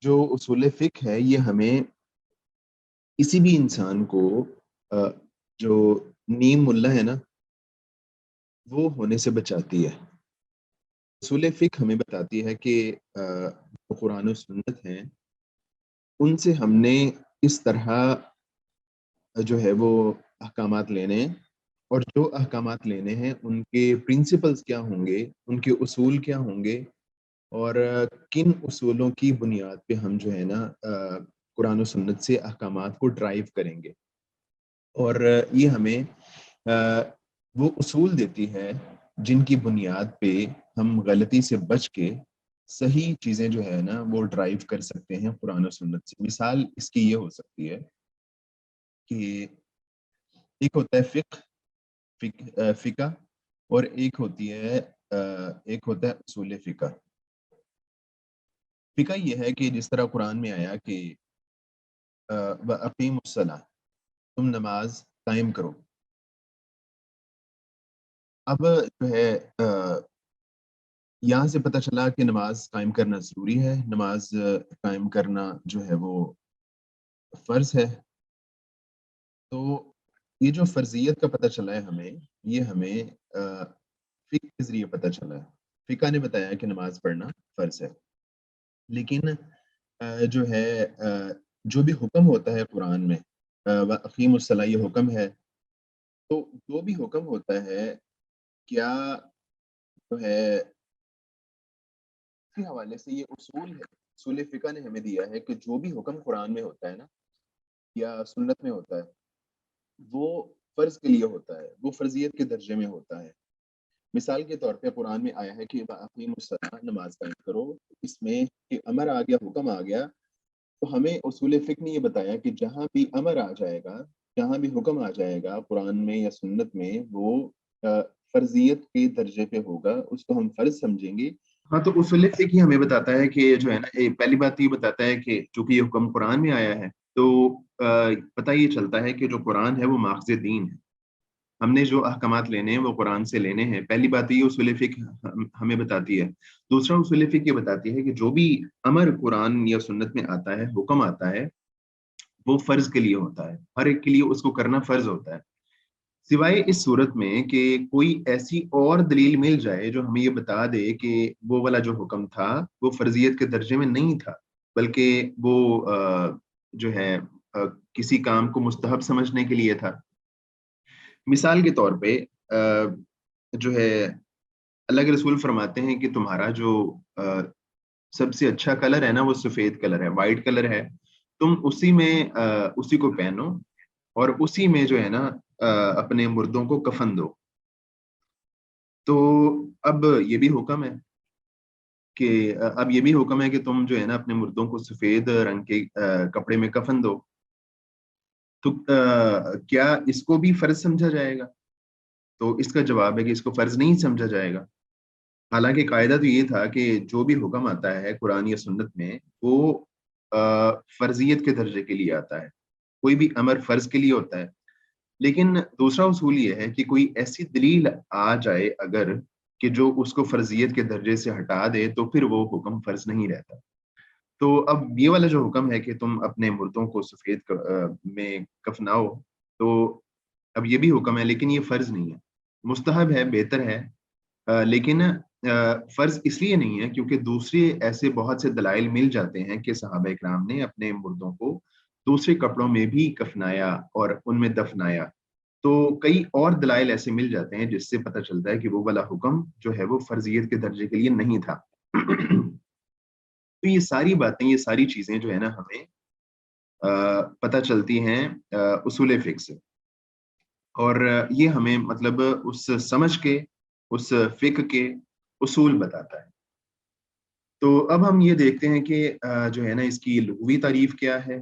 جو اصول فقہ ہے یہ ہمیں کسی بھی انسان کو جو نیم ملا ہے نا وہ ہونے سے بچاتی ہے۔ اصول فقہ ہمیں بتاتی ہے کہ جو قرآن و سنت ہیں ان سے ہم نے کس طرح جو ہے وہ احکامات لینے ہیں، اور جو احکامات لینے ہیں ان کے پرنسپلز کیا ہوں گے، ان کے اصول کیا ہوں گے، اور کن اصولوں کی بنیاد پہ ہم جو ہے نا قرآن و سنت سے احکامات کو ڈرائیو کریں گے۔ اور یہ ہمیں وہ اصول دیتی ہے جن کی بنیاد پہ ہم غلطی سے بچ کے صحیح چیزیں جو ہے نا وہ ڈرائیو کر سکتے ہیں قرآن و سنت سے۔ مثال اس کی یہ ہو سکتی ہے کہ ایک ہوتا ہے فقہ اور ایک ہوتا ہے اصول فقہ۔ فقہ یہ ہے کہ جس طرح قرآن میں آیا کہ وَأَقِیمُوا الصَّلَاةَ، تم نماز قائم کرو۔ اب جو ہے یہاں سے پتہ چلا کہ نماز قائم کرنا ضروری ہے، نماز قائم کرنا جو ہے وہ فرض ہے۔ تو یہ جو فرضیت کا پتہ چلا ہے ہمیں، یہ ہمیں فقہ کے ذریعے پتہ چلا ہے۔ فقہ نے بتایا کہ نماز پڑھنا فرض ہے، لیکن جو ہے جو بھی حکم ہوتا ہے قرآن میں، وَأَقِیمُوا الصَّلَاةَ یہ حکم ہے، تو جو بھی حکم ہوتا ہے کیا جو ہے اسی حوالے سے یہ اصول ہے، اصول فقہ نے ہمیں دیا ہے کہ جو بھی حکم قرآن میں ہوتا ہے نا یا سنت میں ہوتا ہے وہ فرض کے لیے ہوتا ہے، وہ فرضیت کے درجے میں ہوتا ہے۔ مثال کے طور پہ قرآن میں آیا ہے کہ وَأَقِیمُوا الصَّلَاةَ نماز قائم کرو، اس میں کہ امر آ گیا، حکم آ گیا، تو ہمیں اصول فقہ نے یہ بتایا کہ جہاں بھی امر آ جائے گا، جہاں بھی حکم آ جائے گا قرآن میں یا سنت میں، وہ فرضیت کے درجے پہ ہوگا، اس کو ہم فرض سمجھیں گے۔ ہاں، تو اصول فقہ ہی ہمیں بتاتا ہے کہ جو ہے نا پہلی بات یہ بتاتا ہے کہ چونکہ یہ حکم قرآن میں آیا ہے تو پتہ یہ چلتا ہے کہ جو قرآن ہے وہ ماخذ دین ہے، ہم نے جو احکامات لینے ہیں وہ قرآن سے لینے ہیں۔ پہلی بات یہ اصول فقہ ہمیں بتاتی ہے۔ دوسرا اصول فقہ یہ بتاتی ہے کہ جو بھی امر قرآن یا سنت میں آتا ہے، حکم آتا ہے، وہ فرض کے لیے ہوتا ہے، ہر ایک کے لیے اس کو کرنا فرض ہوتا ہے، سوائے اس صورت میں کہ کوئی ایسی اور دلیل مل جائے جو ہمیں یہ بتا دے کہ وہ والا جو حکم تھا وہ فرضیت کے درجے میں نہیں تھا، بلکہ وہ جو ہے کسی کام کو مستحب سمجھنے کے لیے تھا۔ مثال کے طور پہ جو ہے اللہ کے رسول فرماتے ہیں کہ تمہارا جو سب سے اچھا کلر ہے نا وہ سفید کلر ہے، وائٹ کلر ہے، تم اسی میں اسی کو پہنو اور اسی میں جو ہے نا اپنے مردوں کو کفن دو۔ تو اب یہ بھی حکم ہے کہ تم جو ہے نا اپنے مردوں کو سفید رنگ کے کپڑے میں کفن دو۔ تو کیا اس کو بھی فرض سمجھا جائے گا؟ تو اس کا جواب ہے کہ اس کو فرض نہیں سمجھا جائے گا۔ حالانکہ قاعدہ تو یہ تھا کہ جو بھی حکم آتا ہے قرآن یا سنت میں وہ فرضیت کے درجے کے لیے آتا ہے، کوئی بھی امر فرض کے لیے ہوتا ہے۔ لیکن دوسرا اصول یہ ہے کہ کوئی ایسی دلیل آ جائے اگر کہ جو اس کو فرضیت کے درجے سے ہٹا دے تو پھر وہ حکم فرض نہیں رہتا۔ تو اب یہ والا جو حکم ہے کہ تم اپنے مردوں کو سفید میں کفناؤ، تو اب یہ بھی حکم ہے لیکن یہ فرض نہیں ہے، مستحب ہے، بہتر ہے، لیکن فرض اس لیے نہیں ہے کیونکہ دوسرے ایسے بہت سے دلائل مل جاتے ہیں کہ صحابہ اکرام نے اپنے مردوں کو دوسرے کپڑوں میں بھی کفنایا اور ان میں دفنایا۔ تو کئی اور دلائل ایسے مل جاتے ہیں جس سے پتہ چلتا ہے کہ وہ والا حکم جو ہے وہ فرضیت کے درجے کے لیے نہیں تھا۔ تو یہ ساری باتیں، یہ ساری چیزیں جو ہے نا ہمیں پتہ چلتی ہیں اصول فقہ سے، اور یہ ہمیں مطلب اس سمجھ کے اس فقہ کے اصول بتاتا ہے۔ تو اب ہم یہ دیکھتے ہیں کہ جو ہے نا اس کی لغوی تعریف کیا ہے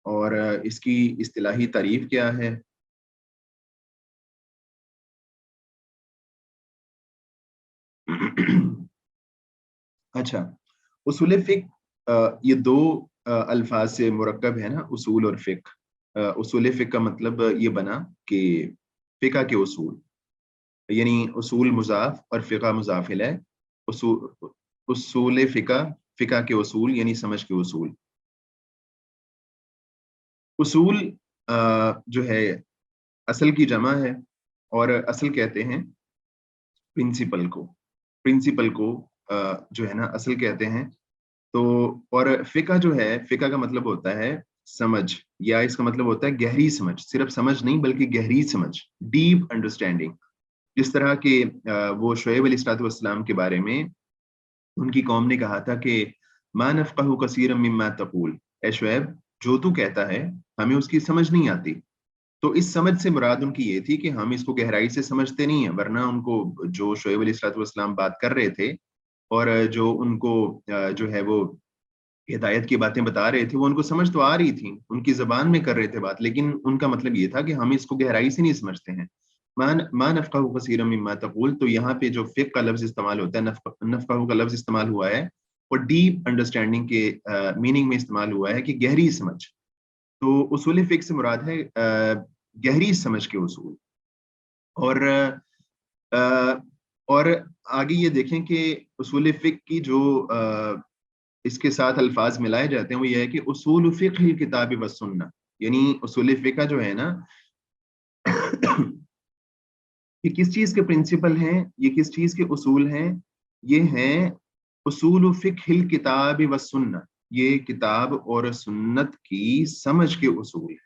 اور اس کی اصطلاحی تعریف کیا ہے۔ اچھا، اصول فقہ یہ دو الفاظ سے مرکب ہے نا، اصول اور فقہ۔ اصول فقہ کا مطلب یہ بنا کہ فقہ کے اصول، یعنی اصول مضاف اور فقہ مضاف الیہ، اصول فقہ فقہ کے اصول یعنی سمجھ کے اصول. اصول جو ہے اصل کی جمع ہے، اور اصل کہتے ہیں پرنسپل کو. پرنسپل کو جو ہے نا اصل کہتے ہیں. تو اور فقہ جو ہے، فقہ کا مطلب ہوتا ہے سمجھ، یا اس کا مطلب ہوتا ہے گہری سمجھ. صرف سمجھ نہیں بلکہ گہری سمجھ، ڈیپ انڈرسٹینڈنگ. جس طرح کہ وہ شعیب علیہ السلام کے بارے میں ان کی قوم نے کہا تھا کہ ما نفقہ کثیرا مما تقول، اے شعیب جو تو کہتا ہے ہمیں اس کی سمجھ نہیں آتی. تو اس سمجھ سے مراد ان کی یہ تھی کہ ہم اس کو گہرائی سے سمجھتے نہیں ہیں، ورنہ ان کو جو شعیب علیہ السلام بات کر رہے تھے اور جو ان کو جو ہے وہ ہدایت کی باتیں بتا رہے تھے، وہ ان کو سمجھ تو آ رہی تھی، ان کی زبان میں کر رہے تھے بات، لیکن ان کا مطلب یہ تھا کہ ہم اس کو گہرائی سے نہیں سمجھتے ہیں. ما نفقہ کثیرا مما تقول، تو یہاں پہ جو فقہ کا لفظ استعمال ہوتا ہے، نفقہ کا لفظ استعمال ہوا ہے اور ڈیپ انڈرسٹینڈنگ کے میننگ میں استعمال ہوا ہے کہ گہری سمجھ. تو اصول فقہ سے مراد ہے گہری سمجھ کے اصول. اور آگے یہ دیکھیں کہ اصول فقہ کی جو اس کے ساتھ الفاظ ملائے جاتے ہیں وہ یہ ہے کہ اصول فقہ الکتاب والسنہ، یعنی اصول فقہ جو ہے نا یہ کس چیز کے پرنسپل ہیں، یہ کس چیز کے اصول ہیں؟ یہ ہیں اصول فقہ الکتاب والسنہ، یہ کتاب اور سنت کی سمجھ کے اصول ہیں.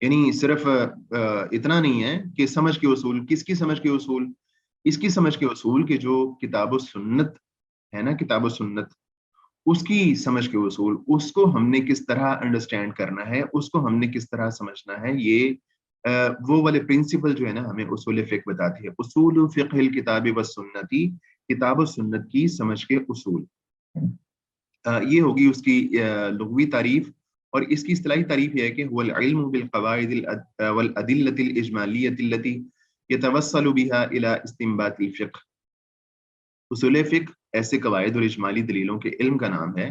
یعنی صرف اتنا نہیں ہے کہ سمجھ کے اصول. کس کی سمجھ کے اصول؟ اس کی سمجھ کے اصول کہ جو کتاب و سنت ہے نا، کتاب و سنت، اس کی سمجھ کے اصول، اس کو ہم نے کس طرح انڈرسٹینڈ کرنا ہے، اس کو ہم نے کس طرح سمجھنا ہے. یہ وہ والے پرنسپل جو ہے نا ہمیں اصول فقہ بتاتی ہے. اصول فقہ الکتاب والسنتی، کتاب و سنت کی سمجھ کے اصول. یہ ہوگی اس کی لغوی تعریف. اور اس کی اصطلاحی تعریف یہ ہے کہ هو العلم بالقواعد والادلة الاجمالية التي يتوصل بها الى استنباط الفقه. اصول فقہ ایسے قواعد اور اجمالی دلیلوں کے علم کا نام ہے.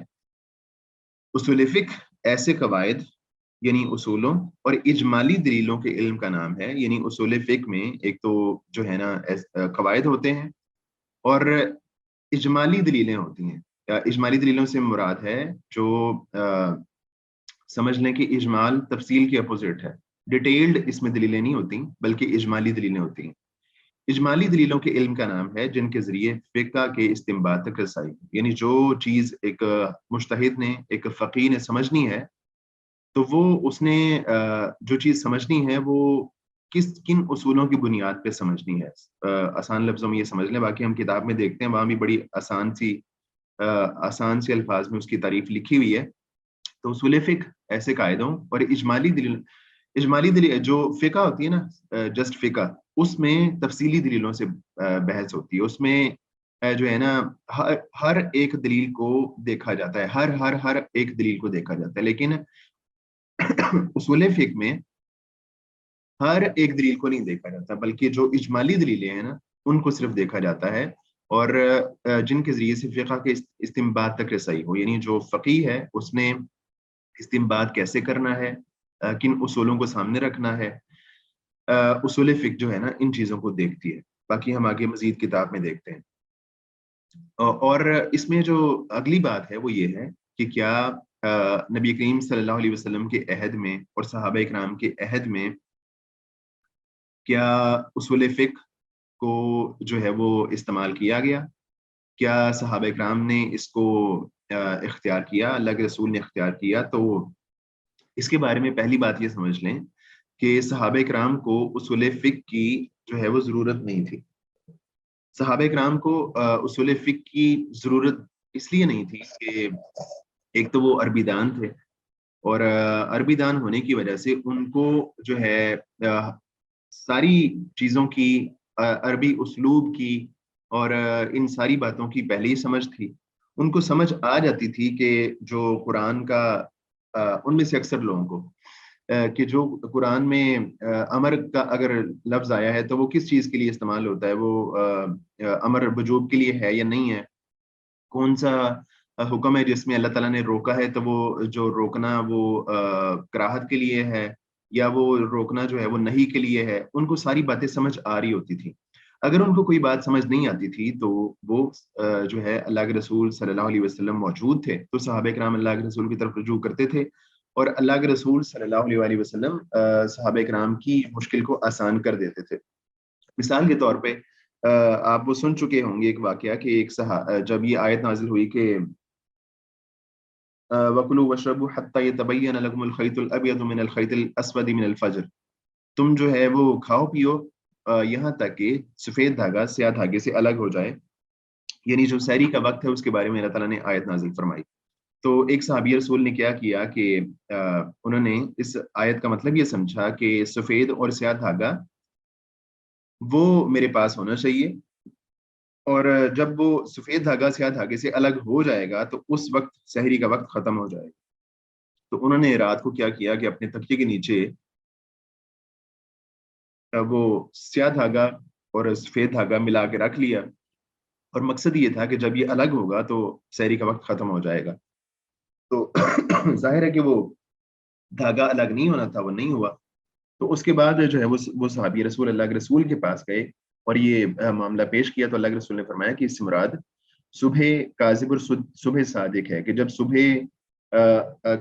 اصول فقہ ایسے قواعد یعنی اصولوں اور اجمالی دلیلوں کے علم کا نام ہے. یعنی اصول فقہ میں ایک تو جو ہے نا قواعد ہوتے ہیں اور اجمالی دلیلیں ہوتی ہیں. اجمالی دلیلوں سے مراد ہے جو سمجھ لیں کہ اجمال تفصیل کی اپوزٹ ہے. ڈیٹیلڈ اس میں دلیلیں نہیں ہوتی بلکہ اجمالی دلیلیں ہوتی ہیں. اجمالی دلیلوں کے علم کا نام ہے جن کے ذریعے فقہ کے استنباط تک رسائی. یعنی جو چیز ایک مجتہد نے، ایک فقیہ نے سمجھنی ہے، تو وہ اس نے جو چیز سمجھنی ہے وہ کن اصولوں کی بنیاد پہ سمجھنی ہے. آسان لفظوں میں یہ سمجھ لیں، باقی ہم کتاب میں دیکھتے ہیں وہاں بھی بڑی آسان سی الفاظ میں اس کی تعریف لکھی ہوئی ہے. تو اصول فقہ ایسے قاعدوں اور اجمالی دلیل جو فقہ ہوتی ہے نا، جسٹ فقہ، اس میں تفصیلی دلیلوں سے بحث ہوتی ہے. اس میں جو ہے نا ہر ایک دلیل کو دیکھا جاتا ہے، ہر ایک دلیل کو دیکھا جاتا ہے. لیکن اصول فقہ میں ہر ایک دلیل کو نہیں دیکھا جاتا بلکہ جو اجمالی دلیلیں ہیں نا ان کو صرف دیکھا جاتا ہے، اور جن کے ذریعے سے فقہ کے استنباط تک رسائی ہو. یعنی جو فقیہ ہے اس نے استنباط کیسے کرنا ہے، کن اصولوں کو سامنے رکھنا ہے، اصول فقہ جو ہے نا ان چیزوں کو دیکھتی ہے. باقی ہم آگے مزید کتاب میں دیکھتے ہیں. اور اس میں جو اگلی بات ہے وہ یہ ہے کہ کیا نبی کریم صلی اللہ علیہ وسلم کے عہد میں اور صحابہ اکرام کے عہد میں کیا اصول فقہ کو جو ہے وہ استعمال کیا گیا؟ کیا صحابہ اکرام نے اس کو اختیار کیا، اللہ کے رسول نے اختیار کیا؟ تو اس کے بارے میں پہلی بات یہ سمجھ لیں کہ صحابہ اکرام کو اصول فقہ کی جو ہے وہ ضرورت نہیں تھی. صحابہ اکرام کو اصول فقہ کی ضرورت اس لیے نہیں تھی کہ ایک تو وہ عربی دان تھے، اور عربی دان ہونے کی وجہ سے ان کو جو ہے ساری چیزوں کی، عربی اسلوب کی اور ان ساری باتوں کی پہلے ہی سمجھ تھی. ان کو سمجھ آ جاتی تھی کہ جو قرآن کا ان میں سے اکثر لوگوں کو کہ جو قرآن میں امر کا اگر لفظ آیا ہے تو وہ کس چیز کے لیے استعمال ہوتا ہے، وہ امر وجوب کے لیے ہے یا نہیں ہے، کون سا حکم ہے جس میں اللہ تعالیٰ نے روکا ہے تو وہ جو روکنا وہ کراہت کے لیے ہے یا وہ روکنا جو ہے وہ نہیں کے لیے ہے. ان کو ساری باتیں سمجھ آ رہی ہوتی تھی. اگر ان کو کوئی بات سمجھ نہیں آتی تھی تو وہ جو ہے اللہ کے رسول صلی اللہ علیہ وسلم موجود تھے تو صحابہ کرام اللہ کے رسول کی طرف رجوع کرتے تھے، اور اللہ کے رسول صلی اللہ علیہ وسلم صحابہ کرام کی مشکل کو آسان کر دیتے تھے۔ مثال کے طور پہ آپ وہ سن چکے ہوں گے ایک واقعہ کہ جب یہ آیت نازل ہوئی کہ وَكُلُوا وَاشْرَبُوا حَتَّى يَتَبَيَّنَ لَكُمُ الْخَيْطُ الْأَبْيَضُ مِنَ الْخَيْطِ الْأَسْوَدِ مِنَ الْفَجْرِ، تم جو ہے وہ کھاؤ پیو یہاں تک کہ سفید دھاگا سیاہ دھاگے سے الگ ہو جائے، یعنی جو سحری کا وقت ہے اس کے بارے میں اللہ تعالیٰ نے آیت نازل فرمائی۔ تو ایک صحابی رسول نے کیا کیا کہ انہوں نے اس آیت کا مطلب یہ سمجھا کہ سفید اور سیاہ دھاگا وہ میرے پاس ہونا چاہیے، اور جب وہ سفید دھاگا سیاہ دھاگے سے الگ ہو جائے گا تو اس وقت سحری کا وقت ختم ہو جائے گا۔ تو انہوں نے رات کو کیا کیا کہ اپنے تکیے کے نیچے وہ سیاہ دھاگا اور سفید دھاگا ملا کے رکھ لیا، اور مقصد یہ تھا کہ جب یہ الگ ہوگا تو سحری کا وقت ختم ہو جائے گا۔ تو ظاہر ہے کہ وہ دھاگا الگ نہیں ہونا تھا، وہ نہیں ہوا۔ تو اس کے بعد جو ہے وہ صحابی رسول اللہ کے رسول کے پاس گئے اور یہ معاملہ پیش کیا، تو اللہ کے رسول نے فرمایا کہ اس سے مراد صبح کاذب اور صبح صادق ہے، کہ جب صبح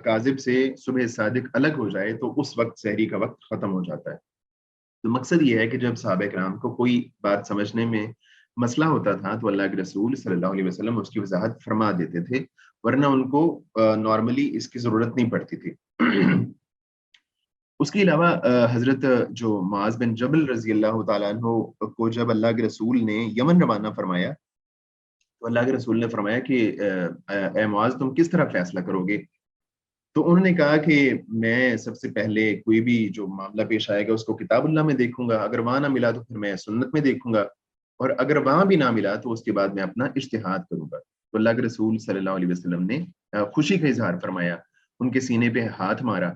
کاذب سے صبح صادق الگ ہو جائے تو اس وقت سحری کا وقت ختم ہو جاتا ہے۔ تو مقصد یہ ہے کہ جب صحابہ کرام کو کوئی بات سمجھنے میں مسئلہ ہوتا تھا تو اللہ کے رسول صلی اللہ علیہ وسلم اس کی وضاحت فرما دیتے تھے، ورنہ ان کو نارملی اس کی ضرورت نہیں پڑتی تھی۔ اس کے علاوہ حضرت جو معاذ بن جبل رضی اللہ تعالیٰ عنہ کو جب اللہ کے رسول نے یمن روانہ فرمایا تو اللہ کے رسول نے فرمایا کہ اے معاذ تم کس طرح فیصلہ کرو گے؟ تو انہوں نے کہا کہ میں سب سے پہلے کوئی بھی جو معاملہ پیش آئے گا اس کو کتاب اللہ میں دیکھوں گا، اگر وہاں نہ ملا تو پھر میں سنت میں دیکھوں گا، اور اگر وہاں بھی نہ ملا تو اس کے بعد میں اپنا اجتہاد کروں گا۔ تو اللہ کے رسول صلی اللہ علیہ وسلم نے خوشی کا اظہار فرمایا، ان کے سینے پہ ہاتھ مارا،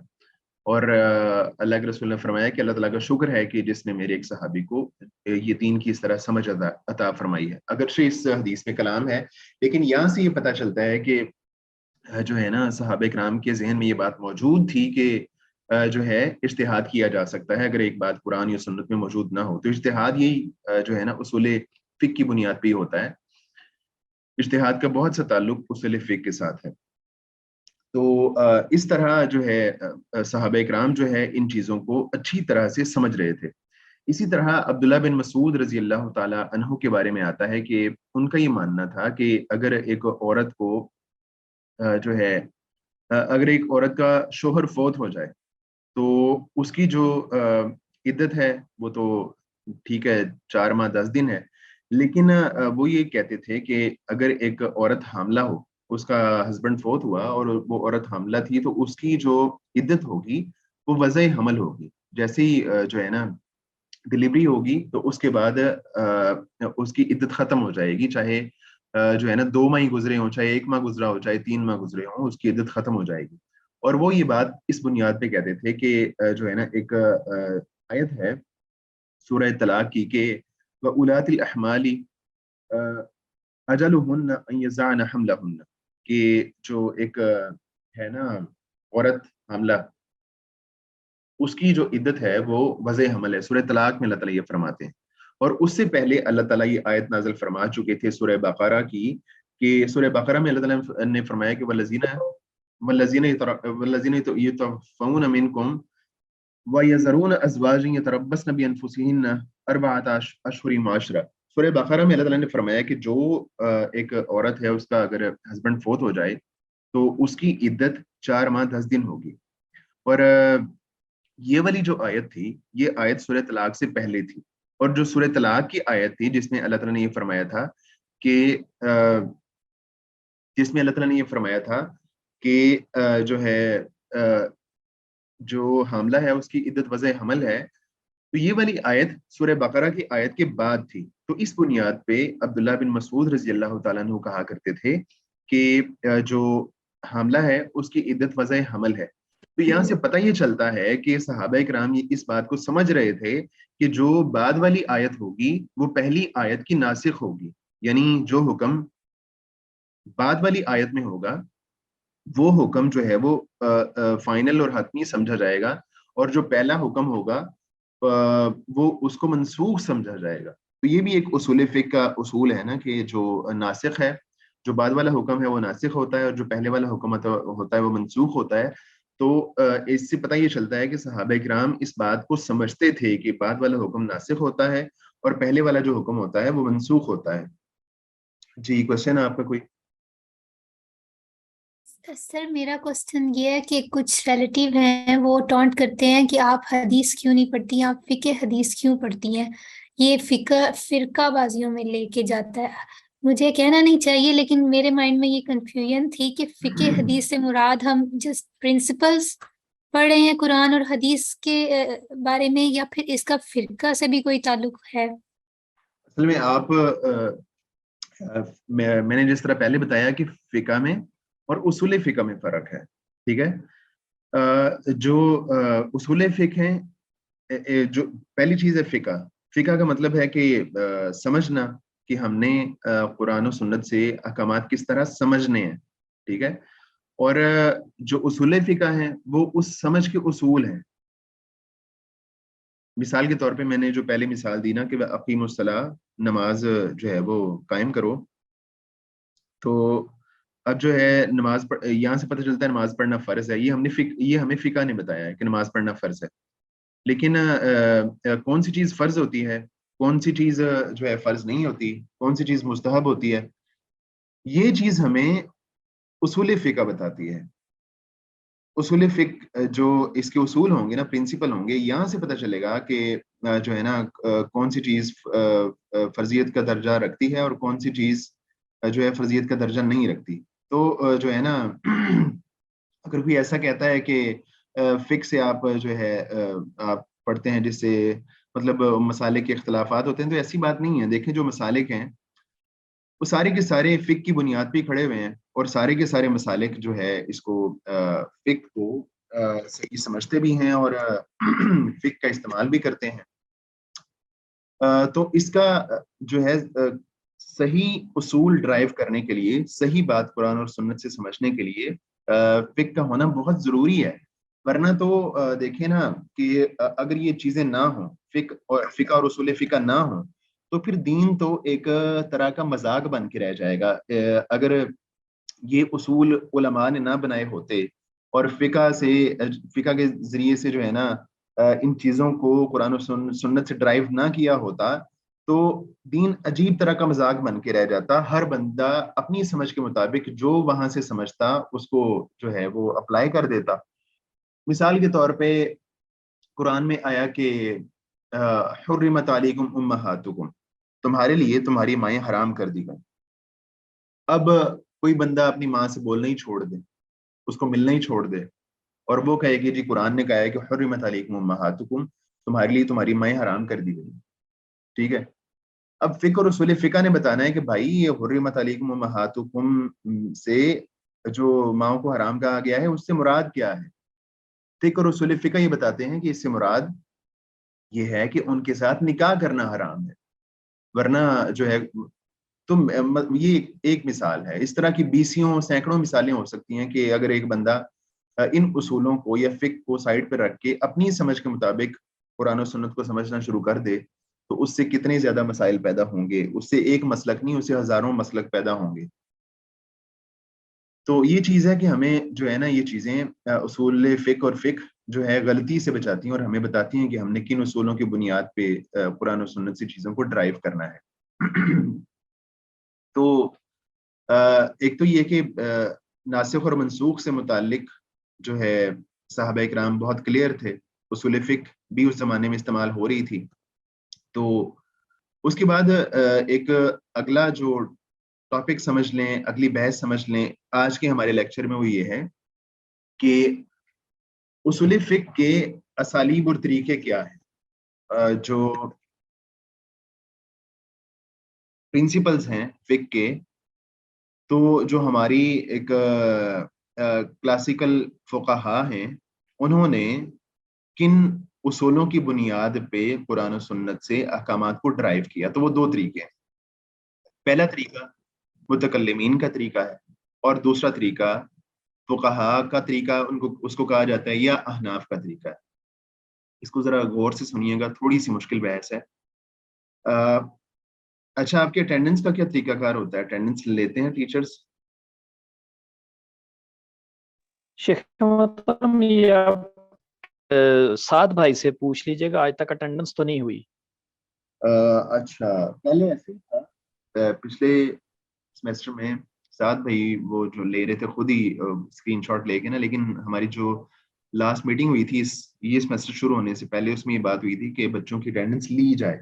اور اللہ کے رسول نے فرمایا کہ اللہ تعالیٰ کا شکر ہے کہ جس نے میرے ایک صحابی کو یہ دین کی اس طرح سمجھ عطا فرمائی ہے۔ اگرچہ اس حدیث میں کلام ہے، لیکن یہاں سے یہ پتہ چلتا ہے کہ جو ہے نا صحابہ کرام کے ذہن میں یہ بات موجود تھی کہ جو ہے اجتہاد کیا جا سکتا ہے اگر ایک بات قرآن یا سنت میں موجود نہ ہو۔ تو اجتہاد یہی جو ہے نا اصول فقہ کی بنیاد پہ ہی ہوتا ہے، اجتہاد کا بہت سا تعلق اصول فقہ کے ساتھ ہے۔ تو اس طرح جو ہے صحابہ کرام جو ہے ان چیزوں کو اچھی طرح سے سمجھ رہے تھے۔ اسی طرح عبداللہ بن مسعود رضی اللہ تعالیٰ عنہ کے بارے میں آتا ہے کہ ان کا یہ ماننا تھا کہ اگر ایک عورت کو جو ہے اگر ایک عورت کا شوہر فوت ہو جائے تو اس کی جو عدت ہے وہ تو ٹھیک ہے 4 ماہ 10 دن ہے، لیکن وہ یہ کہتے تھے کہ اگر ایک عورت حاملہ ہو، اس کا ہسبینڈ فوت ہوا اور وہ عورت حاملہ تھی، تو اس کی جو عدت ہوگی وہ وضع حمل ہوگی۔ جیسے ہی جو ہے نا ڈلیوری ہوگی تو اس کے بعد اس کی عدت ختم ہو جائے گی، چاہے جو ہے نا 2 ماہ گزرے ہوں، چاہے 1 ماہ گزرا ہو، چاہے 3 ماہ گزرے ہوں، اس کی عدت ختم ہو جائے گی۔ اور وہ یہ بات اس بنیاد پہ کہتے تھے کہ جو ہے نا ایک آیت ہے سورہ طلاق کی کہ وَأُولَاتِ الْأَحْمَالِ أَجَلُهُنَّ أَن يَضَعْنَ حَمْلَهُنَّ، کہ جو ایک ہے نا عورت حاملہ، اس کی جو عدت ہے وہ وضع حمل ہے۔ سورہ طلاق میں اللہ تعالیٰ یہ فرماتے ہیں، اور اس سے پہلے اللہ تعالیٰ یہ آیت نازل فرما چکے تھے سورہ بقرہ کی، کہ سورہ بقرہ میں اللہ تعالیٰ نے فرمایا کہ والذین یتوفون منکم وَيَذَرُونَ أَزْوَاجًا يَتَرَبَّصْنَ بِأَنفُسِهِنَّ 4 أَشْهُرٍ وَعَشْرًا۔ سورہ بقرہ میں اللہ تعالیٰ نے فرمایا کہ جو ایک عورت ہے اس کا اگر ہسبینڈ فوت ہو جائے تو اس کی عدت 4 ماہ 10 دن ہوگی۔ اور یہ والی جو آیت تھی یہ آیت سورہ طلاق سے پہلے تھی، اور جو سورہ طلاق کی آیت تھی جس میں اللہ تعالیٰ نے یہ فرمایا تھا کہ جو ہے جو حاملہ ہے اس کی عدت وضع حمل ہے، تو یہ والی آیت سورہ بقرہ کی آیت کے بعد تھی۔ تو اس بنیاد پہ عبداللہ بن مسعود رضی اللہ تعالیٰ عنہ کہا کرتے تھے کہ جو حاملہ ہے اس کی عدت وضع حمل ہے۔ تو یہاں سے پتہ یہ چلتا ہے کہ صحابہ کرام اس بات کو سمجھ رہے تھے کہ جو بعد والی آیت ہوگی وہ پہلی آیت کی ناسخ ہوگی، یعنی جو حکم بعد والی آیت میں ہوگا وہ حکم جو ہے وہ فائنل اور حتمی سمجھا جائے گا، اور جو پہلا حکم ہوگا وہ اس کو منسوخ سمجھا جائے گا۔ تو یہ بھی ایک اصول فقہ کا اصول ہے نا کہ جو ناسخ ہے، جو بعد والا حکم ہے وہ ناسخ ہوتا ہے، اور جو پہلے والا حکم ہوتا ہے وہ منسوخ ہوتا ہے. تو اس سے پتہ یہ چلتا ہے کہ صحابہ کرام اس بات کو سمجھتے تھے کہ بعد والا حکم ناسخ ہوتا ہے اور پہلے والا جو حکم ہوتا ہے وہ منسوخ ہوتا ہے. جی کوشچن ہے آپ کا کوئی؟ سر میرا کوسچن یہ ہے کہ کچھ ریلیٹیو ہیں وہ ٹونٹ کرتے ہیں کہ آپ حدیث کیوں نہیں پڑھتی ہیں، آپ فقہ حدیث کیوں پڑھتی ہیں، یہ فرقہ بازیوں میں لے کے جاتا ہے. مجھے کہنا نہیں چاہیے لیکن میرے مائنڈ میں یہ کنفیوژن تھی کہ فقہ حدیث سے مراد ہم جسٹ پرنسپلز پڑھ رہے ہیں قرآن اور حدیث کے بارے میں، یا پھر اس کا فرقہ سے بھی کوئی تعلق ہے. اصل میں آپ میں نے جس طرح پہلے بتایا کہ فقہ میں اور اصول فقہ میں فرق ہے، ٹھیک ہے. جو اصول فقہ ہیں، جو پہلی چیز ہے فقہ. فقہ کا مطلب ہے کہ سمجھنا کہ ہم نے قرآن و سنت سے احکامات کس طرح سمجھنے ہیں، ٹھیک ہے. اور جو اصول فقہ ہیں وہ اس سمجھ کے اصول ہیں. مثال کے طور پہ میں نے جو پہلے مثال دی نا کہ اقیم الصلاۃ، نماز جو ہے وہ قائم کرو، تو اب جو ہے نماز یہاں سے پتہ چلتا ہے نماز پڑھنا فرض ہے. یہ ہمیں فقہ نے بتایا ہے کہ نماز پڑھنا فرض ہے. لیکن کون سی چیز فرض ہوتی ہے، کون سی چیز جو ہے فرض نہیں ہوتی، کون سی چیز مستحب ہوتی ہے، یہ چیز ہمیں اصول فقہ بتاتی ہے. اصول فقہ جو اس کے اصول ہوں گے نا، پرنسپل ہوں گے، یہاں سے پتہ چلے گا کہ جو ہے نا کون سی چیز فرضیت کا درجہ رکھتی ہے اور کون سی چیز جو ہے فرضیت کا درجہ نہیں رکھتی. تو جو ہے نا اگر کوئی ایسا کہتا ہے کہ فقہ سے آپ جو ہے آپ پڑھتے ہیں جس سے مطلب مسالک کے اختلافات ہوتے ہیں، تو ایسی بات نہیں ہے. دیکھیں جو مسالک ہیں وہ سارے کے سارے فقہ کی بنیاد پہ کھڑے ہوئے ہیں، اور سارے کے سارے مسالک جو ہے اس کو فقہ کو صحیح سمجھتے بھی ہیں اور فقہ کا استعمال بھی کرتے ہیں. تو اس کا جو ہے صحیح اصول ڈرائیو کرنے کے لیے، صحیح بات قرآن اور سنت سے سمجھنے کے لیے فقہ کا ہونا بہت ضروری ہے. ورنہ تو دیکھیں نا کہ اگر یہ چیزیں نہ ہوں، فقہ اور اصول فقہ نہ ہوں، تو پھر دین تو ایک طرح کا مذاق بن کے رہ جائے گا. اگر یہ اصول علماء نے نہ بنائے ہوتے اور فقہ کے ذریعے سے جو ہے نا ان چیزوں کو قرآن و سنت سے ڈرائیو نہ کیا ہوتا، تو دین عجیب طرح کا مذاق بن کے رہ جاتا. ہر بندہ اپنی سمجھ کے مطابق جو وہاں سے سمجھتا اس کو جو ہے وہ اپلائی کر دیتا. مثال کے طور پہ قرآن میں آیا کہ حرمت علیکم امہاتکم، تمہارے لیے تمہاری مائیں حرام کر دی گئی. اب کوئی بندہ اپنی ماں سے بولنا ہی چھوڑ دے، اس کو ملنا ہی چھوڑ دے، اور وہ کہے کہ جی قرآن نے کہا ہے کہ حرمت علیکم امہاتکم، تمہارے لیے تمہاری مائیں حرام کر دی گئی، ٹھیک ہے. اب فقہ اور اصول فقہ نے بتانا ہے کہ بھائی یہ حرمت علیکم امہاتکم سے جو ماؤں کو حرام کہا گیا ہے اس سے مراد کیا ہے. فقہ اور اصول فقہ یہ بتاتے ہیں کہ اس سے مراد یہ ہے کہ ان کے ساتھ نکاح کرنا حرام ہے. ورنہ جو ہے تم یہ ایک مثال ہے، اس طرح کی بیسیوں سینکڑوں مثالیں ہو سکتی ہیں کہ اگر ایک بندہ ان اصولوں کو یا فقہ کو سائڈ پہ رکھ کے اپنی سمجھ کے مطابق قرآن و سنت کو سمجھنا شروع کر دے تو اس سے کتنے زیادہ مسائل پیدا ہوں گے. اس سے ایک مسلک نہیں، اس سے ہزاروں مسلک پیدا ہوں گے. تو یہ چیز ہے کہ ہمیں جو ہے نا یہ چیزیں اصول فقہ اور فقہ جو ہے غلطی سے بچاتی ہیں اور ہمیں بتاتی ہیں کہ ہم نے کن اصولوں کی بنیاد پہ قرآن و سنت سے چیزوں کو ڈرائیو کرنا ہے. تو ایک تو یہ کہ ناسخ اور منسوخ سے متعلق جو ہے صحابہ اکرام بہت کلیئر تھے، اصول فقہ بھی اس زمانے میں استعمال ہو رہی تھی. تو اس کے بعد ایک اگلا جو ٹاپک سمجھ لیں، اگلی بحث سمجھ لیں آج کے ہمارے لیکچر میں، وہ یہ ہے کہ اصول فقہ کے اسالیب اور طریقے کیا ہیں. جو پرنسپلز ہیں فقہ کے، تو جو ہماری ایک کلاسیکل فقہا ہیں انہوں نے کن اصولوں کی بنیاد پہ قرآن و سنت سے احکامات کو ڈرائیو کیا. تو وہ دو طریقے ہیں. پہلا طریقہ متکلمین کا طریقہ ہے اور دوسرا طریقہ فقہا کا طریقہ اس کو کہا جاتا ہے یا احناف کا طریقہ ہے. اس کو ذرا غور سے سنیے گا، تھوڑی سی مشکل بحث ہے. اچھا آپ کے اٹینڈنس کا کیا طریقہ کار ہوتا ہے؟ اٹینڈنس لیتے ہیں ٹیچرز؟ شیخ محترم یہ آپ سعد بھائی سے پوچھ لیجئے گا، آج تک اٹینڈنس تو نہیں ہوئی۔ اچھا پہلے ایسے ہی تھا، پچھلے سیمسٹر میں سعد بھائی وہ جو لے رہے تھے خود ہی اسکرین شاٹ لے کے نا، لیکن ہماری جو لاسٹ میٹنگ ہوئی تھی یہ سیمسٹر شروع ہونے سے پہلے، اس میں یہ بات ہوئی تھی کہ بچوں کی اٹینڈنس لی جائے،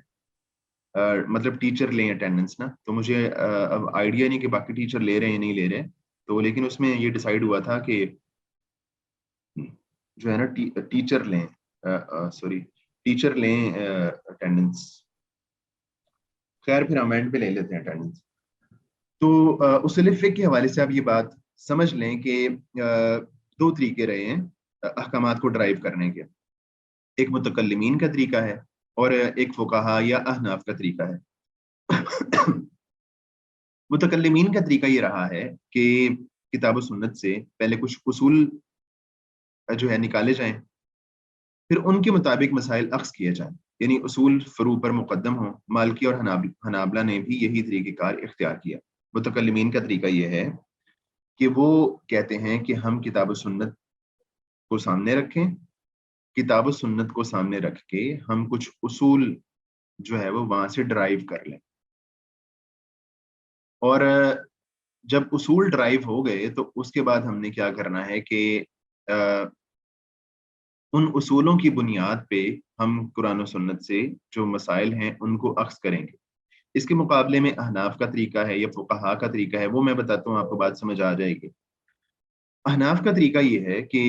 مطلب ٹیچر لیں اٹینڈنس نا۔ تو مجھے اب آئیڈیا نہیں کہ باقی ٹیچر لے رہے ہیں نہیں لے رہے، تو لیکن اس میں یہ ڈیسائیڈ ہوا تھا کہ جو ہے نا ٹیچر لیں، سوری ٹیچر لیں اٹینڈنس۔ خیر پھر ہم اینڈ پہ لے لیتے ہیں اٹینڈنس۔ تو اصول فقہ کے حوالے سے آپ یہ بات سمجھ لیں کہ دو طریقے رہے ہیں احکامات کو ڈرائیو کرنے کے، ایک متکلمین کا طریقہ ہے اور ایک فقہا یا احناف کا طریقہ ہے۔ متکلمین کا طریقہ یہ رہا ہے کہ کتاب و سنت سے پہلے کچھ اصول جو ہے نکالے جائیں، پھر ان کے مطابق مسائل اخذ کیے جائیں، یعنی اصول فروع پر مقدم ہوں۔ مالکی اور حنابلہ نے بھی یہی طریقہ کار اختیار کیا۔ متکلمین کا طریقہ یہ ہے کہ وہ کہتے ہیں کہ ہم کتاب و سنت کو سامنے رکھیں، کتاب و سنت کو سامنے رکھ کے ہم کچھ اصول جو ہے وہ وہاں سے ڈرائیو کر لیں، اور جب اصول ڈرائیو ہو گئے تو اس کے بعد ہم نے کیا کرنا ہے کہ ان اصولوں کی بنیاد پہ ہم قرآن و سنت سے جو مسائل ہیں ان کو اخذ کریں گے۔ اس کے مقابلے میں احناف کا طریقہ ہے یا فقہا کا طریقہ ہے، وہ میں بتاتا ہوں، آپ کو بات سمجھ آ جائے گی۔ احناف کا طریقہ یہ ہے کہ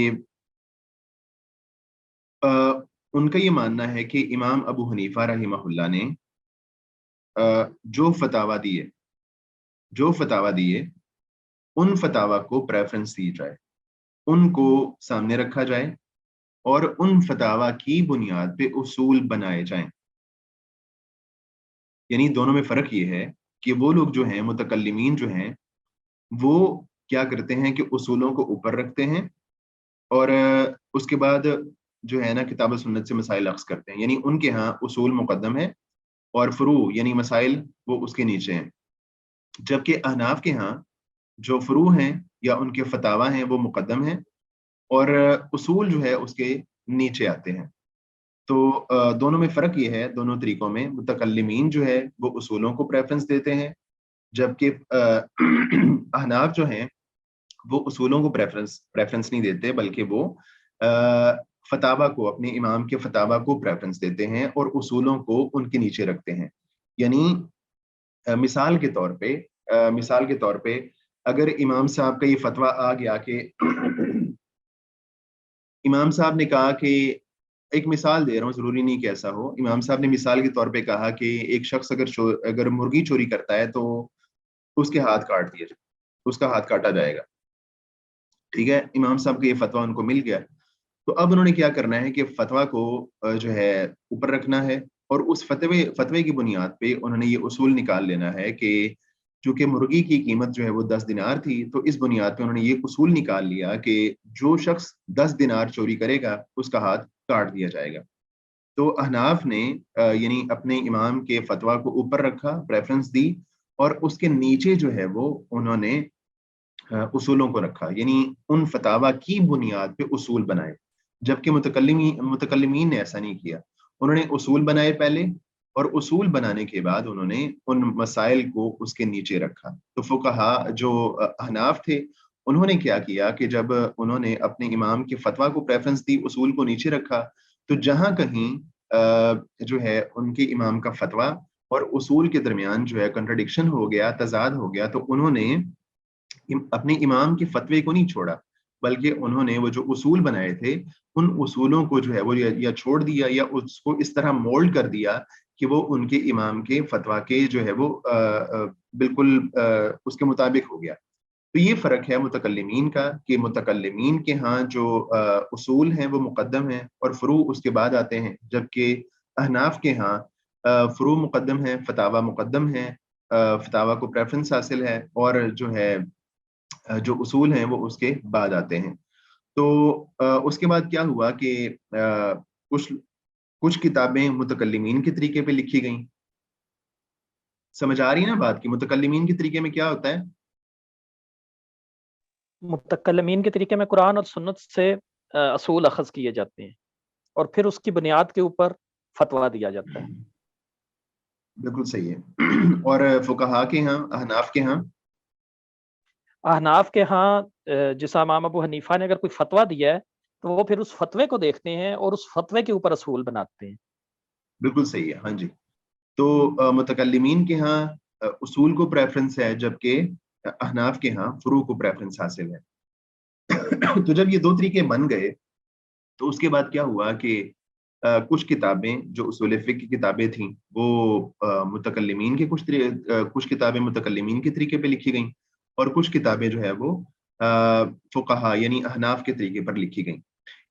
ان کا یہ ماننا ہے کہ امام ابو حنیفہ رحمہ اللہ نے جو فتاوی دیے ان فتاوی کو پریفرنس دی جائے، ان کو سامنے رکھا جائے اور ان فتاوی کی بنیاد پہ اصول بنائے جائیں۔ یعنی دونوں میں فرق یہ ہے کہ وہ لوگ جو ہیں متکلمین جو ہیں وہ کیا کرتے ہیں کہ اصولوں کو اوپر رکھتے ہیں اور اس کے بعد جو ہے نا کتاب و سنت سے مسائل اخذ کرتے ہیں، یعنی ان کے ہاں اصول مقدم ہے اور فروع یعنی مسائل وہ اس کے نیچے ہیں، جبکہ احناف کے ہاں جو فروع ہیں یا ان کے فتاوی ہیں وہ مقدم ہیں اور اصول جو ہے اس کے نیچے آتے ہیں۔ تو دونوں میں فرق یہ ہے، دونوں طریقوں میں متکلمین جو ہے وہ اصولوں کو پریفرنس دیتے ہیں، جبکہ احناف جو ہیں وہ اصولوں کو پریفرنس نہیں دیتے، بلکہ وہ فتاوی کو، اپنے امام کے فتاوی کو پریفرنس دیتے ہیں اور اصولوں کو ان کے نیچے رکھتے ہیں۔ یعنی مثال کے طور پہ اگر امام صاحب کا یہ فتویٰ آ گیا کہ امام صاحب نے کہا کہ، ایک مثال دے رہا ہوں، ضروری نہیں کہ ایسا ہو، امام صاحب نے مثال کے طور پہ کہا کہ ایک شخص اگر مرغی چوری کرتا ہے تو اس کے ہاتھ کاٹ دیا جائے، اس کا ہاتھ کاٹا جائے گا، ٹھیک ہے۔ امام صاحب کا یہ فتویٰ ان کو مل گیا، تو اب انہوں نے کیا کرنا ہے کہ فتویٰ کو جو ہے اوپر رکھنا ہے اور اس فتوے کی بنیاد پہ انہوں نے یہ اصول نکال لینا ہے کہ چونکہ مرغی کی قیمت جو ہے وہ 10 دینار تھی، تو اس بنیاد پہ انہوں نے یہ اصول نکال لیا کہ جو شخص 10 دینار چوری کرے گا اس کا ہاتھ کاٹ دیا جائے گا۔ تو احناف نے یعنی اپنے امام کے فتویٰ کو اوپر رکھا، پریفرنس دی، اور اس کے نیچے جو ہے وہ انہوں نے اصولوں کو رکھا، یعنی ان فتاوی کی بنیاد پہ اصول بنائے، جبکہ متکلمین نے ایسا نہیں کیا۔ انہوں نے اصول بنائے پہلے، اور اصول بنانے کے بعد انہوں نے ان مسائل کو اس کے نیچے رکھا۔ تو فقہا جو احناف تھے انہوں نے کیا کیا کہ جب انہوں نے اپنے امام کے فتویٰ کو پریفرنس دی، اصول کو نیچے رکھا، تو جہاں کہیں جو ہے ان کے امام کا فتویٰ اور اصول کے درمیان جو ہے کنٹرڈکشن ہو گیا، تضاد ہو گیا، تو انہوں نے اپنے امام کے فتوے کو نہیں چھوڑا، بلکہ انہوں نے وہ جو اصول بنائے تھے ان اصولوں کو جو ہے وہ یا چھوڑ دیا یا اس کو اس طرح مولڈ کر دیا کہ وہ ان کے امام کے فتویٰ کے جو ہے وہ بالکل اس کے مطابق ہو گیا۔ تو یہ فرق ہے متکلمین کا کہ متکلمین کے ہاں جو اصول ہیں وہ مقدم ہیں اور فروع اس کے بعد آتے ہیں، جبکہ احناف کے ہاں فروع مقدم ہیں، فتاوی مقدم ہیں، فتاوی کو پریفرنس حاصل ہے، اور جو ہے جو اصول ہیں وہ اس کے بعد آتے ہیں۔ تو اس کے بعد کیا ہوا کہ کچھ کتابیں متکلمین کے طریقے پہ لکھی گئیں، سمجھ آ رہی ہے نا بات کی؟ متکلمین کے طریقے میں کیا ہوتا ہے؟ متکلمین کے طریقے میں قرآن اور سنت سے اصول اخذ کیے جاتے ہیں اور پھر اس کی بنیاد کے اوپر فتویٰ دیا جاتا ہے. بالکل صحیح ہے. اور فقہا کے ہاں، احناف کے ہاں؟ احناف کے ہاں جیسا امام ابو حنیفہ نے اگر کوئی فتویٰ دیا ہے تو وہ پھر اس فتوے کو دیکھتے ہیں اور اس فتوے کے اوپر اصول بناتے ہیں. بالکل صحیح ہے. ہاں جی. تو متکلمین کے ہاں اصول کو پریفرنس ہے، جبکہ احناف کے ہاں فروع کو پریفرنس حاصل ہے. تو جب یہ دو طریقے بن گئے تو اس کے بعد کیا ہوا کہ کچھ کتابیں جو اصول فقہ کی کتابیں تھیں وہ متکلمین کے کچھ کتابیں متکلمین کے طریقے پہ لکھی گئیں، اور کچھ کتابیں جو ہے وہ فقہا یعنی احناف کے طریقے پر لکھی گئیں.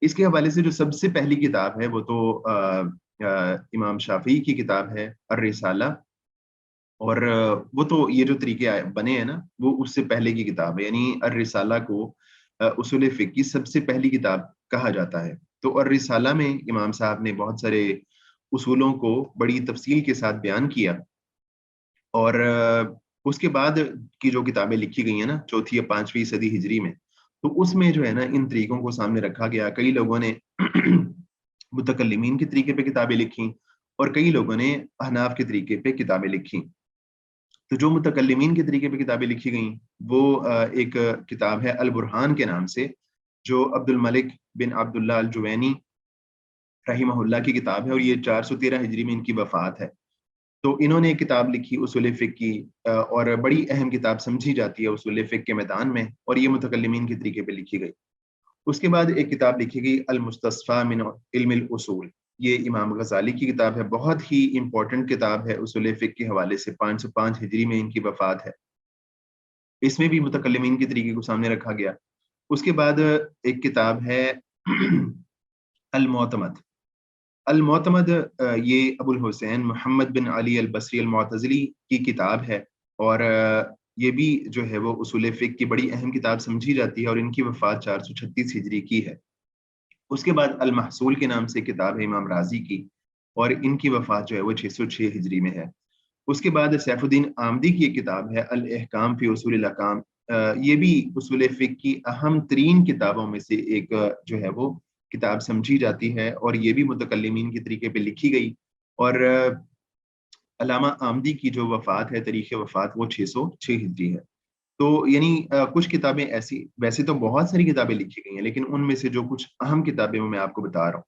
اس کے حوالے سے جو سب سے پہلی کتاب ہے وہ تو امام شافعی کی کتاب ہے الرسالہ، اور وہ تو یہ جو طریقے بنے ہیں نا وہ اس سے پہلے کی کتاب ہے، یعنی الرسالہ کو اصول فقہ کی سب سے پہلی کتاب کہا جاتا ہے. تو الرسالہ میں امام صاحب نے بہت سارے اصولوں کو بڑی تفصیل کے ساتھ بیان کیا، اور اس کے بعد کی جو کتابیں لکھی گئی ہیں نا 4 یا 5ویں صدی ہجری میں، تو اس میں جو ہے نا ان طریقوں کو سامنے رکھا گیا. کئی لوگوں نے متکلمین کے طریقے پہ کتابیں لکھیں اور کئی لوگوں نے احناف کے طریقے پہ کتابیں لکھیں. تو جو متکلمین کے طریقے پہ کتابیں لکھی گئیں وہ ایک کتاب ہے البرہان کے نام سے، جو عبد الملک بن عبداللہ الجوینی رحمہ اللہ کی کتاب ہے، اور یہ 413 ہجری میں ان کی وفات ہے. تو انہوں نے ایک کتاب لکھی اصول فقہ کی، اور بڑی اہم کتاب سمجھی جاتی ہے اصول فقہ کے میدان میں، اور یہ متکلمین کے طریقے پہ لکھی گئی. اس کے بعد ایک کتاب لکھی گئی المستصفیٰ من علم الاصول، یہ امام غزالی کی کتاب ہے، بہت ہی امپورٹنٹ کتاب ہے اصول فقہ کے حوالے سے. 505 ہجری میں ان کی وفات ہے. اس میں بھی متکلمین کے طریقے کو سامنے رکھا گیا. اس کے بعد ایک کتاب ہے المعتمد. المعتمد یہ ابو الحسین محمد بن علی البصری المعتزلی کی کتاب ہے، اور یہ بھی جو ہے وہ اصول فقہ کی بڑی اہم کتاب سمجھی جاتی ہے، اور ان کی وفات 436 ہجری کی ہے. اس کے بعد المحصول کے نام سے کتاب ہے امام رازی کی، اور ان کی وفات جو ہے وہ 606 ہجری میں ہے. اس کے بعد سیف الدین آمدی کی ایک کتاب ہے الاحکام فی اصول الاحکام، یہ بھی اصول فقہ کی اہم ترین کتابوں میں سے ایک جو ہے وہ کتاب سمجھی جاتی ہے، اور یہ بھی متکلمین کے طریقے پہ لکھی گئی. اور علامہ آمدی کی جو وفات ہے، تاریخ وفات، وہ 606 ہجری ہے. تو یعنی کچھ کتابیں ایسی، ویسے تو بہت ساری کتابیں لکھی گئی ہیں لیکن ان میں سے جو کچھ اہم کتابیں میں آپ کو بتا رہا ہوں.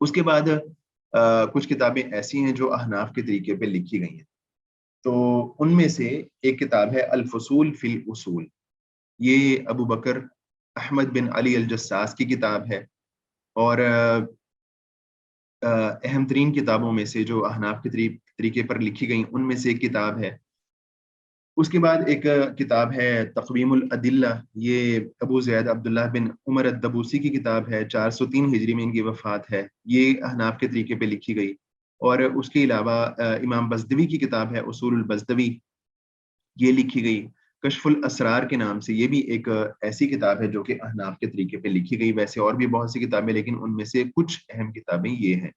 اس کے بعد کچھ کتابیں ایسی ہیں جو احناف کے طریقے پہ لکھی گئی ہیں. تو ان میں سے ایک کتاب ہے الفصول فی الاصول، یہ ابو بکر احمد بن علی الجساس کی کتاب ہے، اور اہم ترین کتابوں میں سے جو احناف کے طریقے پر لکھی گئیں ان میں سے ایک کتاب ہے. اس کے بعد ایک کتاب ہے تقویم الادلہ، یہ ابو زید عبداللہ بن عمر الدبوسی کی کتاب ہے، 403 ہجری میں ان کی وفات ہے. یہ احناف کے طریقے پہ لکھی گئی. اور اس کے علاوہ امام بزدوی کی کتاب ہے اصول البزدوی، یہ لکھی گئی. کشف الاسرار کے نام سے یہ بھی ایک ایسی کتاب ہے جو کہ احناف کے طریقے پہ لکھی گئی. ویسے اور بھی بہت سی کتابیں، لیکن ان میں سے کچھ اہم کتابیں یہ ہیں.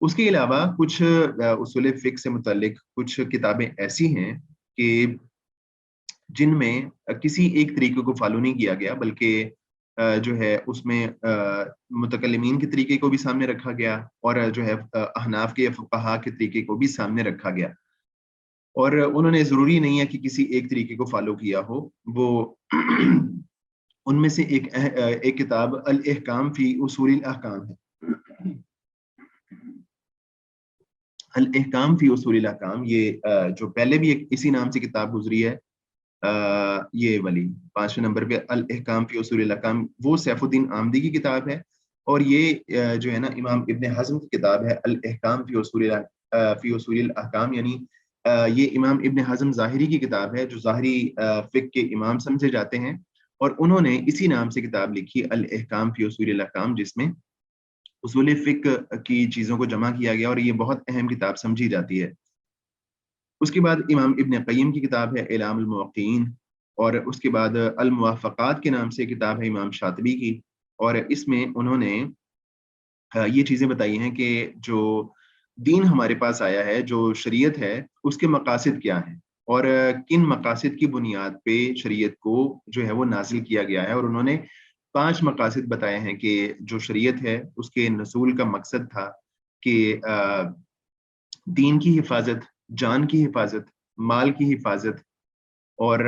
اس کے علاوہ کچھ اصول فقہ سے متعلق کچھ کتابیں ایسی ہیں کہ جن میں کسی ایک طریقے کو فالو نہیں کیا گیا، بلکہ جو ہے اس میں متکلمین کے طریقے کو بھی سامنے رکھا گیا، اور جو ہے احناف کے فقہا کے طریقے کو بھی سامنے رکھا گیا. اور انہوں نے ضروری نہیں ہے کہ کسی ایک طریقے کو فالو کیا ہو. وہ ان میں سے ایک کتاب الاحکام فی اصول الاحکام ہے. الاحکام فی اصول الاحکام، یہ جو پہلے بھی ایک اسی نام سے کتاب گزری ہے، یہ والی 5ویں نمبر پہ الاحکام فی اصول الاحکام، وہ سیف الدین آمدی کی کتاب ہے. اور یہ جو ہے نا امام ابن حزم کی کتاب ہے الاحکام فی اصول الاحکام، یعنی یہ امام ابن حزم ظاہری کی کتاب ہے جو ظاہری فقہ کے امام سمجھے جاتے ہیں، اور انہوں نے اسی نام سے کتاب لکھی الاحکام فی اصول الاحکام، جس میں اصول فقہ کی چیزوں کو جمع کیا گیا، اور یہ بہت اہم کتاب سمجھی جاتی ہے. اس کے بعد امام ابن قیم کی کتاب ہے اعلام الموقعین، اور اس کے بعد الموافقات کے نام سے کتاب ہے امام شاطبی کی، اور اس میں انہوں نے یہ چیزیں بتائی ہیں کہ جو دین ہمارے پاس آیا ہے، جو شریعت ہے، اس کے مقاصد کیا ہیں اور کن مقاصد کی بنیاد پہ شریعت کو جو ہے وہ نازل کیا گیا ہے. اور انہوں نے 5 مقاصد بتائے ہیں کہ جو شریعت ہے اس کے نزول کا مقصد تھا کہ دین کی حفاظت، جان کی حفاظت، مال کی حفاظت اور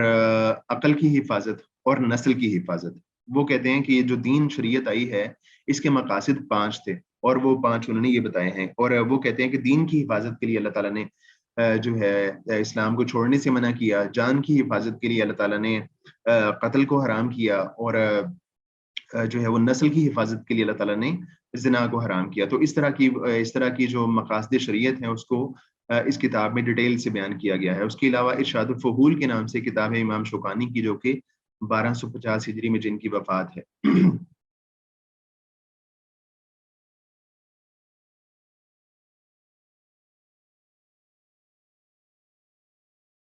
عقل کی حفاظت اور نسل کی حفاظت. وہ کہتے ہیں کہ یہ جو دین شریعت آئی ہے اس کے مقاصد 5 تھے اور وہ 5 انہوں نے یہ بتائے ہیں. اور وہ کہتے ہیں کہ دین کی حفاظت کے لیے اللہ تعالیٰ نے جو ہے اسلام کو چھوڑنے سے منع کیا، جان کی حفاظت کے لیے اللہ تعالیٰ نے قتل کو حرام کیا، اور جو ہے وہ نسل کی حفاظت کے لیے اللہ تعالیٰ نے زنا کو حرام کیا. تو اس طرح کی جو مقاصد شریعت ہیں اس کو اس کتاب میں ڈیٹیل سے بیان کیا گیا ہے. اس کے علاوہ ارشاد الفحول کے نام سے کتاب ہے امام شوکانی کی، جو کہ 1250 ہجری میں جن کی وفات ہے.